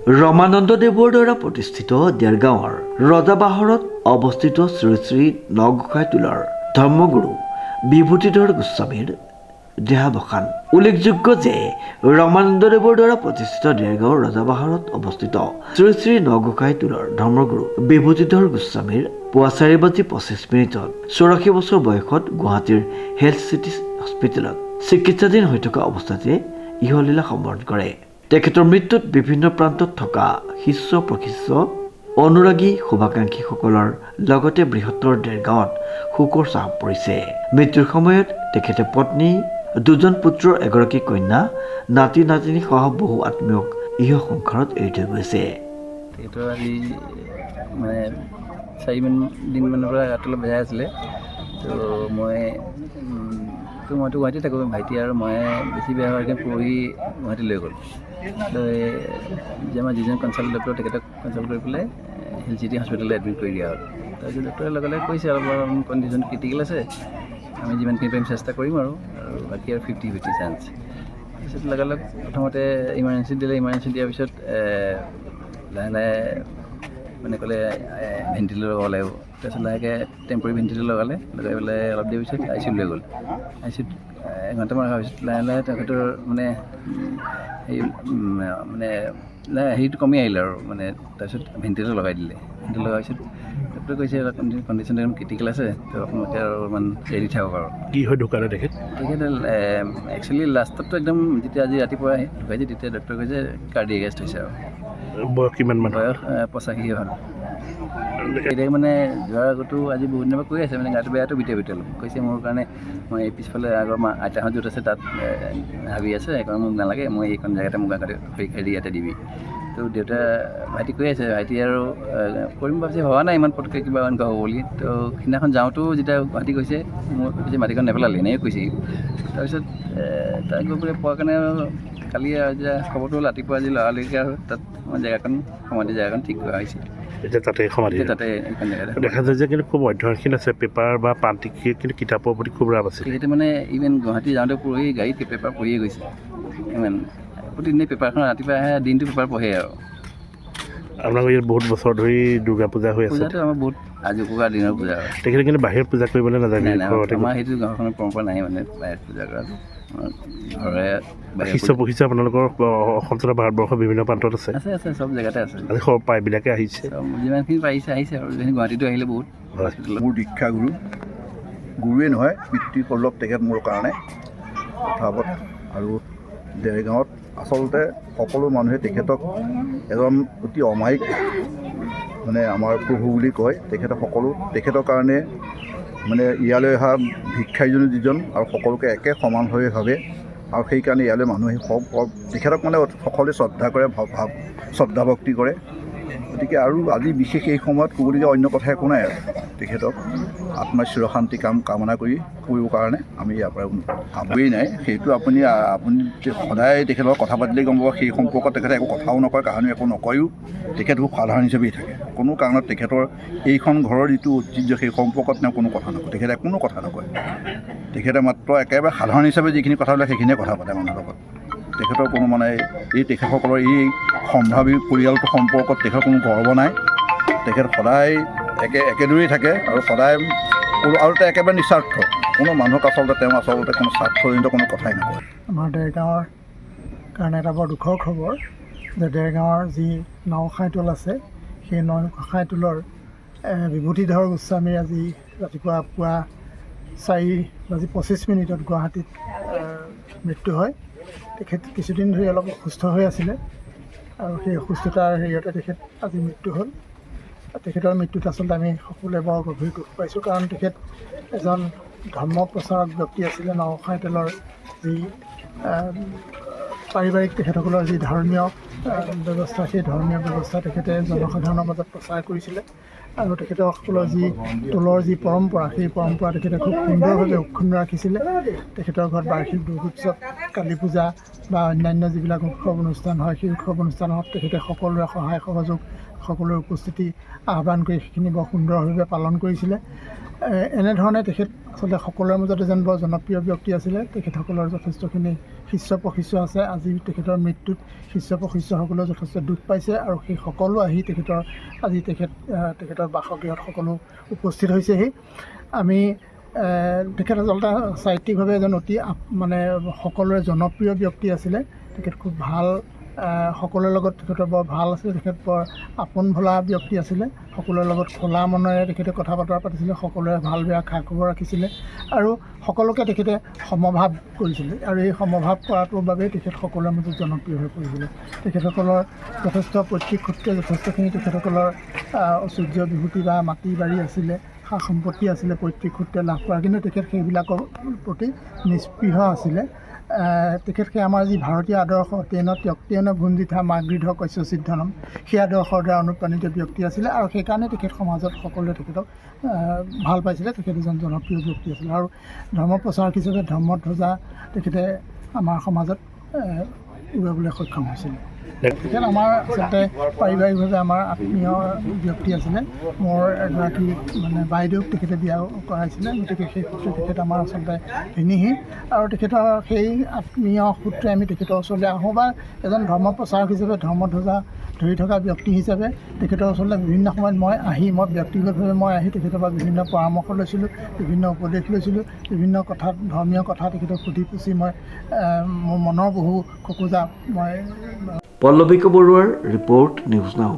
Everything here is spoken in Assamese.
ৰমানন্দদেৱৰ দ্বাৰা প্ৰতিষ্ঠিত দেৰগাঁৱৰ ৰজাবাহৰত অৱস্থিত শ্ৰী শ্ৰী নগোসাঁই টোলৰ ধৰ্মগুৰু বিভূতিধৰ গোস্বামীৰ দেহাৱসান। উল্লেখযোগ্য যে ৰমানন্দদেৱৰ দ্বাৰা প্ৰতিষ্ঠিত দেৰগাঁৱৰ ৰজাবাহৰত অৱস্থিত শ্ৰী শ্ৰী নগোসাঁই টোলৰ ধৰ্মগুৰু বিভূতিধৰ গোস্বামীৰ পুৱা 4:25 84 বছৰ বয়সত গুৱাহাটীৰ হেল্থ চিটি হস্পিটেলত চিকিৎসাধীন হৈ থকা অৱস্থাতে ইহলীলা সম্বৰণ কৰে। তেখেতৰ মৃত্যুত বিভিন্ন প্ৰান্তত থকা শিষ্য প্ৰশিষ্য অনুৰাগী শুভাকাংক্ষীসকলৰ লগতে বৃহত্তৰ দেৰগাঁৱত শোকৰ ছাঁ পৰিছে। মৃত্যুৰ সময়ত তেখেতে পত্নী, 2জন পুত্ৰ, এগৰাকী কন্যা, নাতি নাতিনী সহ বহু আত্মীয়ক ইহ সংসাৰত এৰি থৈ গৈছে। তেখেতৰ আজি মানে 4 দিনমানৰ পৰা গাটো অলপ বেয়া আছিলে। মইতো গুৱাহাটীত থাকোঁ, ভাইটি আৰু মই বেছি বেয়া হোৱাকৈ পৰহি গুৱাহাটী লৈ গ'ল। আমাৰ যিজন কনচাল্ট ডক্টৰ তেখেতক কনচাল্ট কৰি পেলাই হেল্থ চিটি হস্পিটেলত এডমিট কৰি দিয়া হ'ল। তাৰপিছত ডক্টৰে লগে লগে কৈছে অলপ কণ্ডিশ্যন ক্ৰিটিকেল আছে, আমি যিমানখিনি পাৰিম চেষ্টা কৰিম আৰু বাকী আৰু 50-50 চান্স। তাৰপিছত লগে লগে প্ৰথমতে ইমাৰ্জেঞ্চি দিলে। ইমাৰ্জেঞ্চি দিয়াৰ পিছত লাহে লাহে মানে ক'লে ভেণ্টিলেটৰ লগাব লাগিব। তাৰপিছত লাহেকৈ টেম্পৰেৰী ভেণ্টিলেটৰ লগাই পেলাই অলপ দেৰি পিছত ICU লৈ গ'ল। ICUত এঘণ্টামান ৰখাৰ পিছত লাহে লাহে তেখেতৰ মানে হেৰিটো কমি আহিলে আৰু তাৰপিছত ভেণ্টিলেটৰ লগাই দিলে। ভেণ্টিলেটৰ লগাৰ পিছত ডক্টৰে কৈছে কণ্ডিশ্যন একদম ক্ৰিটিকেল আছে, তো আপোনালোকে আৰু অলপমান এৰি থাকক আৰু। কি হয় ঢুকালে তেখেতে একচুৱেলি লাষ্টততো একদম যেতিয়া আজি ৰাতিপুৱা ঢুকাইছে তেতিয়া ডক্টৰে কৈছে কাৰ্ডিয়েক এৰেষ্ট হৈছে আৰু। বয়স কিমান মান? বয়স 85 হ'ল। এতিয়া যোৱাৰ আগতো আজি বহুত দিনৰ পৰা কৈ আছে, গাটো বেয়াটো বিতে অলপ কৈছে মোৰ কাৰণে মই পিছফালে আগৰ আইতাহঁত য'ত আছে তাত হাবি আছে, সেইকাৰণে মোক নালাগে, মই এইখন জেগাতে মোক আগতে হেৰি ইয়াতে দিবি। তো দেউতা ভাইটি কৈ আছে, ভাইটি আৰু কৰিম ভাবিছে, ভবা নাই ইমান পটকৈ কিবা এনেকুৱা হ'ব বুলি। তো সিদিনাখন যাওঁতেও যেতিয়া গুৱাহাটী কৈছে মোক কৈছে মাটিখন নেপেলালি, এনেকৈ কৈছে। তাৰপিছত তাই গৈ পেলাই পোৱাৰ কাৰণে কালি যেতিয়া খবৰটো হ'ল ৰাতিপুৱা আজি লৰালৰিকৈ আৰু তাত জেগাখন সমাধি জেগাখন ঠিক কৰা হৈছে। এতিয়া তাতে সমাধি তাতে দেখা যায় যে কিন্তু খুব অধ্যয়নশীল আছে, পেপাৰ বা প্ৰান্তিক কিন্তু কিতাপৰ প্ৰতি খুব ৰাপ আছে। তেখেতে ইভেন গুৱাহাটী যাওঁতে পঢ়ি গাড়ীত পেপাৰ পঢ়িয়ে গৈছে। ইমান প্ৰতিদিনে পেপাৰখন ৰাতিপুৱা আহে, দিনটো পেপাৰ পঢ়ে আৰু। আপোনালোকৰ ইয়াত বহুত বছৰ ধৰি দুৰ্গা পূজা হৈ আছে। পূজাটো আমাৰ বহুত আজোকোৱা দিনৰ পূজা আৰু। তেখেতে কিন্তু বাহিৰত পূজা কৰিবলৈ নাযায়। আমাৰ সেইটো গাঁওখনৰ পৰম্পৰা নাই বাহিৰত পূজা কৰাটো। ঘৰে শিষ্য প্ৰশিষ্য আপোনালোকৰ অসম তথা ভাৰতবৰ্ষৰ বিভিন্ন প্ৰান্তত আছে। আছে চব জেগাতে আছে। আজি সব প্ৰায়বিলাকে আহিছে, যিমানখিনি পাৰিছে আহিছে আৰু গুৱাহাটীতো আহিলে বহুত। মোৰ দীক্ষাগুৰু, গুৰুৱে নহয় পিতৃপল্লৱ তেখেত মোৰ কাৰণে তথাপত। আৰু দেৰগাঁৱত আচলতে সকলো মানুহে তেখেতক এজন অতি অমায়িক আমাৰ প্ৰভু বুলি কয়। তেখেতৰ কাৰণে ইয়ালৈ অহা ভিক্ষাৰীজনো যিজন আৰু সকলোকে একে সমানভাৱে ভাবে, আৰু সেইকাৰণে ইয়ালৈ মানুহে তেখেতক সকলোৱে শ্ৰদ্ধা কৰে, শ্ৰদ্ধা ভক্তি কৰে। গতিকে আৰু আজি বিশেষ এই সময়ত ক'বলগীয়া অন্য কথা একো নাই আৰু তেখেতক আত্মাৰ চিৰশান্তি কামনা কৰিবৰ কাৰণে আমি ইয়াৰ পৰা ভাবেই নাই। সেইটো আপুনি সদায় তেখেতৰ কথা পাতিলেই গম পাব। সেই সম্পৰ্কত তেখেতে একো কথাও নকয়, কাহানি একো নকয়ো। তেখেত খুব সাধাৰণ হিচাপেই থাকে। কোনো কাৰণত তেখেতৰ এইখন ঘৰৰ যিটো ঐতিহ্য সেই সম্পৰ্কত তেওঁ কোনো কথা নকয়। তেখেতে কোনো কথা নকয়। তেখেতে মাত্ৰ একেবাৰে সাধাৰণ হিচাপে যিখিনি কথা ওলায় সেইখিনিয়ে কথা পাতে মানুহৰ লগত। তেখেতৰ কোনো তেখেতসকলৰ এই সম্ভাৱী পৰিয়ালটোৰ সম্পৰ্কত তেখেতৰ কোনো গৰ্ব নাই। তেখেত সদায় একেদৰেই থাকে আৰু সদায় আৰু তেওঁ একেবাৰে নিস্বাৰ্থ। কোনো মানুহক তেওঁ কোনো স্বাৰ্থজনিত কোনো কথাই নকয়। আমাৰ দেৰগাঁৱৰ কাৰণে এটা বৰ দুখৰ খবৰ যে দেৰগাঁৱৰ যি নগোসাঁইটোল আছে, সেই নগোসাঁইটোলৰ বিভূতিধৰ গোস্বামীৰ আজি ৰাতিপুৱা পুৱা 4:25 গুৱাহাটীত মৃত্যু হয়। তেখেত কিছুদিন ধৰি অলপ অসুস্থ হৈ আছিলে আৰু সেই অসুস্থতাৰ হেৰিয়তে তেখেত আজি মৃত্যু হ'ল। তেখেতৰ মৃত্যুত আচলতে আমি সকলোৱে বৰ গভীৰ দুখ পাইছোঁ, কাৰণ তেখেত এজন ধৰ্ম প্ৰচাৰক ব্যক্তি আছিলে। নগোসাঁইটোলৰ যি পাৰিবাৰিক তেখেতসকলৰ যি ধৰ্মীয় ব্যৱস্থা, সেই ধৰ্মীয় ব্যৱস্থা তেখেতে জনসাধাৰণৰ মাজত প্ৰচাৰ কৰিছিলে। আৰু তেখেতসকলৰ যি টোলৰ যি পৰম্পৰা, সেই পৰম্পৰা তেখেতে খুব সুন্দৰভাৱে অক্ষুণ্ণ ৰাখিছিলে। তেখেতৰ ঘৰত বাৰ্ষিক দুৰ্গোৎসৱ, কালী পূজা বা অন্যান্য যিবিলাক উৎসৱ অনুষ্ঠান হয়, সেই উৎসৱ অনুষ্ঠানত তেখেতে সকলোৰে সহায় সহযোগ, সকলোৰে উপস্থিতি আহ্বান কৰি সেইখিনি বৰ সুন্দৰভাৱে পালন কৰিছিলে। এনেধৰণে তেখেত আচলতে সকলোৰে মাজত এজন বৰ জনপ্ৰিয় ব্যক্তি আছিলে। তেখেতসকলৰ যথেষ্টখিনি শিষ্য প্ৰশিষ্য আছে। আজি তেখেতৰ মৃত্যুত শিষ্য প্ৰশিষ্য সদস্যসকলেও যথেষ্ট দুখ পাইছে আৰু সেই সকলো আহি আজি তেখেতৰ বাসগৃহত সকলো উপস্থিত হৈছেহি। আমি তেখেত আচলতে সাহিত্যিকভাৱে এজন অতি মানে সকলোৰে জনপ্ৰিয় ব্যক্তি আছিলে। তেখেত খুব ভাল, সকলোৰে লগত তেখেতৰ বৰ ভাল আছিলে। তেখেত বৰ আপোন ভোলা ব্যক্তি আছিলে। সকলোৰে লগত খোলা মনেৰে তেখেতে কথা বতৰা পাতিছিলে, সকলোৰে ভাল বেয়া খা খবৰ ৰাখিছিলে আৰু সকলোকে তেখেতে সমভাৱ কৰিছিলে। আৰু এই সমভাৱ কৰাটোৰ বাবেই তেখেত সকলোৰে মাজত জনপ্ৰিয় হৈ পৰিছিলে। তেখেতসকলৰ যথেষ্ট পৈতৃক সূত্ৰে যথেষ্টখিনি তেখেতসকলৰ ঐশ্বৰ্য বিভূতি বা মাটি বাৰী আছিলে, সা সম্পত্তি আছিলে পৈতৃক সূত্ৰে লাভ কৰা, কিন্তু তেখেত সেইবিলাকৰ প্ৰতি নিস্পৃহ আছিলে। তেখেতকে আমাৰ যি ভাৰতীয় আদৰ্শ ত্যক্তেন ভুঞ্জিথা মাগৃধ কস্যচিদ্ধনম, সেই আদৰ্শৰ দ্বাৰা অনুপ্ৰাণিত ব্যক্তি আছিলে আৰু সেইকাৰণে তেখেত সমাজত সকলোৱে তেখেতক ভাল পাইছিলে। তেখেত এজন জনপ্ৰিয় ব্যক্তি আছিলে আৰু ধৰ্ম প্ৰচাৰক হিচাপে ধৰ্মধ্বজা তেখেতে আমাৰ সমাজত উৰাবলৈ সক্ষম হৈছিলে। তেখেত আমাৰ আচলতে পাৰিবাৰিকভাৱে আমাৰ আত্মীয় ব্যক্তি আছিলে। মোৰ এগৰাকী মানে বাইদেউক তেখেতে বিয়া কৰাইছিলে, গতিকে সেই সূত্ৰে তেখেত আমাৰ আচলতে ভিনীহি আৰু তেখেতৰ সেই আত্মীয় সূত্ৰে আমি তেখেতৰ ওচৰলৈ আহোঁ বা এজন ধৰ্ম প্ৰচাৰক হিচাপে ধৰ্মধ্বজা ধৰি থকা ব্যক্তি হিচাপে তেখেতৰ ওচৰলৈ বিভিন্ন সময়ত মই ব্যক্তিগতভাৱে মই আহি তেখেতৰ পৰা বিভিন্ন পৰামৰ্শ লৈছিলোঁ, বিভিন্ন উপদেশ লৈছিলোঁ, বিভিন্ন কথাত ধৰ্মীয় কথা তেখেতক সুধি পুচি মই মোৰ মনৰ বহু খোকোজা মই পল্লৱিক বৰুৱাৰ ৰিপৰ্ট, নিউজ নাও।